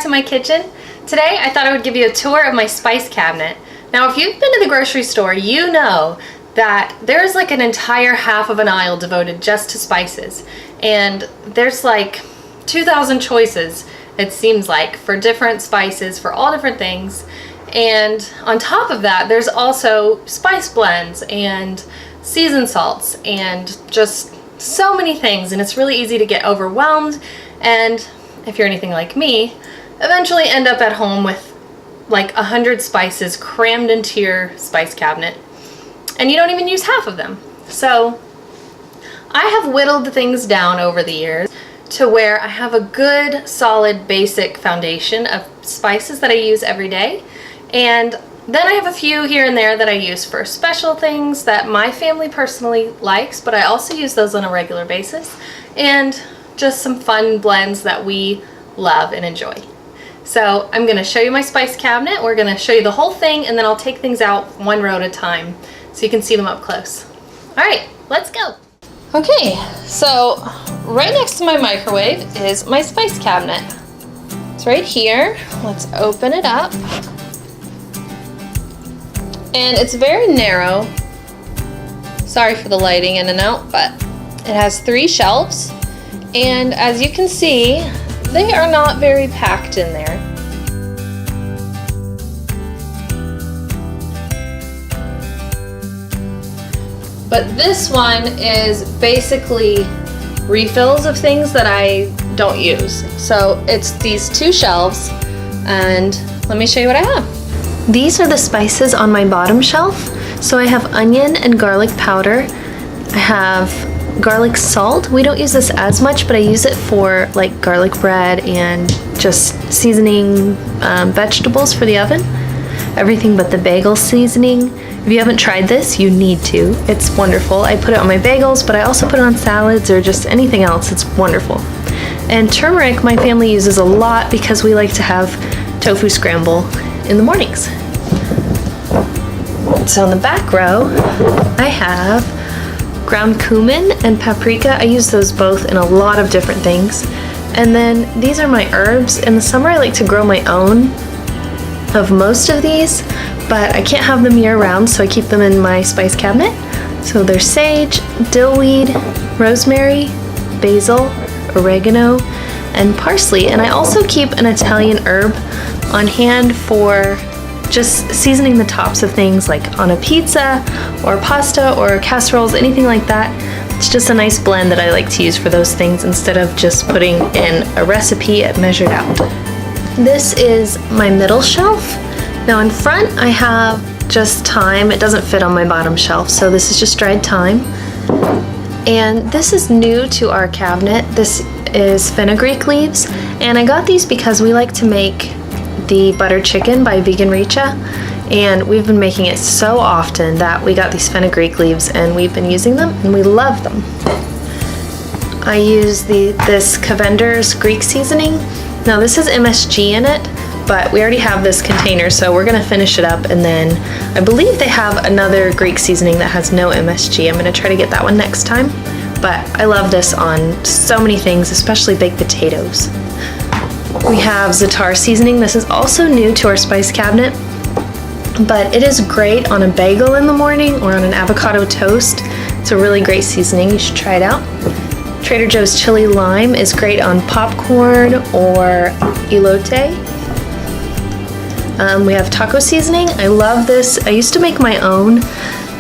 to my kitchen. Today I thought I would give you a tour of my spice cabinet. Now if you've been to the grocery store, you know that there's like an entire half of an aisle devoted just to spices. And there's like 2,000 choices, it seems like, for different spices, for all different things. And on top of that, there's also spice blends and seasoned salts and just so many things, and it's really easy to get overwhelmed, and if you're anything like me, eventually end up at home with like 100 spices crammed into your spice cabinet, and you don't even use half of them. So I have whittled things down over the years to where I have a good, solid, basic foundation of spices that I use every day, and then I have a few here and there that I use for special things that my family personally likes, but I also use those on a regular basis, and just some fun blends that we love and enjoy. So I'm going to show you my spice cabinet. We're going to show you the whole thing, and then I'll take things out one row at a time so you can see them up close. Alright, let's go! Okay, so right next to my microwave is my spice cabinet. It's right here. Let's open it up. And it's very narrow. Sorry for the lighting in and out, but it has 3 shelves. And as you can see, they are not very packed in there. But this one is basically refills of things that I don't use. So it's these 2 shelves, and let me show you what I have. These are the spices on my bottom shelf. So I have onion and garlic powder. I have garlic salt. We don't use this as much, but I use it for like garlic bread and just seasoning vegetables for the oven. Everything but the bagel seasoning. If you haven't tried this, you need to. It's wonderful. I put it on my bagels, but I also put it on salads or just anything else. It's wonderful. And turmeric, my family uses a lot because we like to have tofu scramble in the mornings. So in the back row, I have ground cumin and paprika. I use those both in a lot of different things. And then these are my herbs. In the summer, I like to grow my own of most of these, but I can't have them year round, so I keep them in my spice cabinet. So there's sage, dillweed, rosemary, basil, oregano, and parsley. And I also keep an Italian herb on hand for just seasoning the tops of things, like on a pizza or pasta or casseroles, anything like that. It's just a nice blend that I like to use for those things instead of just putting in a recipe measured out. This is my middle shelf. Now in front I have just thyme. It doesn't fit on my bottom shelf, so this is just dried thyme. And this is new to our cabinet. This is fenugreek leaves, and I got these because we like to make the butter chicken by Vegan Richa, and we've been making it so often that we got these fenugreek leaves and we've been using them and we love them. I use this Cavender's Greek seasoning. Now this has MSG in it, but we already have this container, so we're gonna finish it up, and then I believe they have another Greek seasoning that has no MSG. I'm gonna try to get that one next time, but I love this on so many things, especially baked potatoes. We have za'atar seasoning. This is also new to our spice cabinet, but it is great on a bagel in the morning or on an avocado toast. It's a really great seasoning. You should try it out. Trader Joe's chili lime is great on popcorn or elote. We have taco seasoning. I love this. I used to make my own,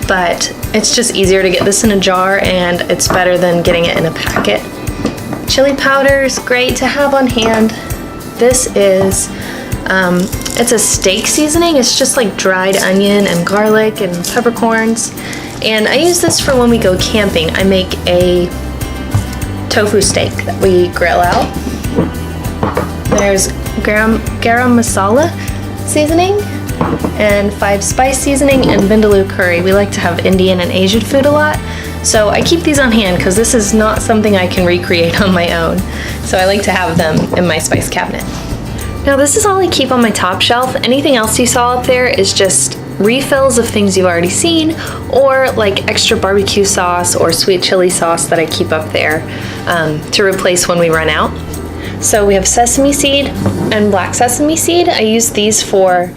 but it's just easier to get this in a jar, and it's better than getting it in a packet. Chili powder is great to have on hand. This is, it's a steak seasoning. It's just like dried onion and garlic and peppercorns. And I use this for when we go camping. I make a tofu steak that we grill out. There's garam masala seasoning and 5 spice seasoning and vindaloo curry. We like to have Indian and Asian food a lot, so I keep these on hand because this is not something I can recreate on my own, so I like to have them in my spice cabinet. Now this is all I keep on my top shelf. Anything else you saw up there is just refills of things you've already seen, or like extra barbecue sauce or sweet chili sauce that I keep up there to replace when we run out. So we have sesame seed and black sesame seed. I use these for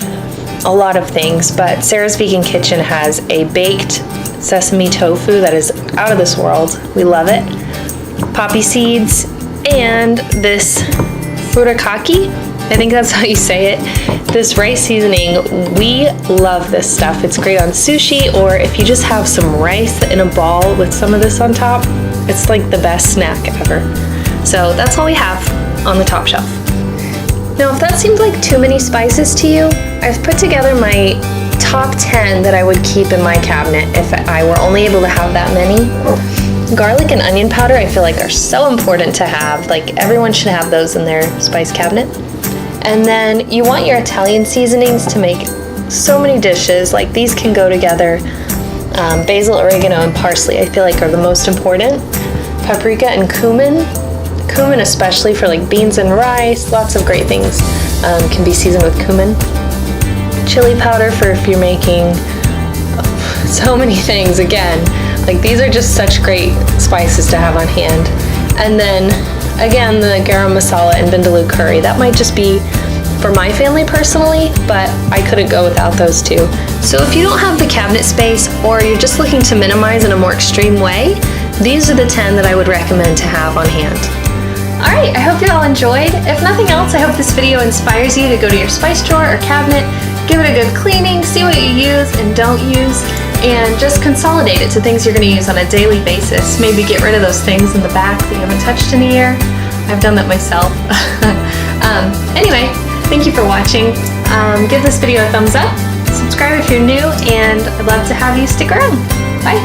a lot of things, but Sarah's Vegan Kitchen has a baked sesame tofu that is out of this world. We love it. Poppy seeds and this furikake, I think that's how you say it. This rice seasoning, we love this stuff. It's great on sushi, or if you just have some rice in a ball with some of this on top, it's like the best snack ever. So that's all we have on the top shelf. Now, if that seems like too many spices to you, I've put together my top 10 that I would keep in my cabinet if I were only able to have that many. Garlic and onion powder I feel like are so important to have. Like, everyone should have those in their spice cabinet. And then you want your Italian seasonings to make so many dishes. Like, these can go together. Basil, oregano, and parsley I feel like are the most important. Paprika and cumin. Cumin especially for like beans and rice. Lots of great things can be seasoned with cumin. Chili powder for if you're making so many things. Again, like, these are just such great spices to have on hand. And then again, the garam masala and vindaloo curry. That might just be for my family personally, but I couldn't go without those two. So if you don't have the cabinet space, or you're just looking to minimize in a more extreme way, these are the 10 that I would recommend to have on hand. Alright, I hope you all enjoyed. If nothing else, I hope this video inspires you to go to your spice drawer or cabinet, give it a good cleaning, see what you use and don't use, and just consolidate it to things you're going to use on a daily basis. Maybe get rid of those things in the back that you haven't touched in a year. I've done that myself. Anyway, thank you for watching. Give this video a thumbs up, subscribe if you're new, and I'd love to have you stick around. Bye!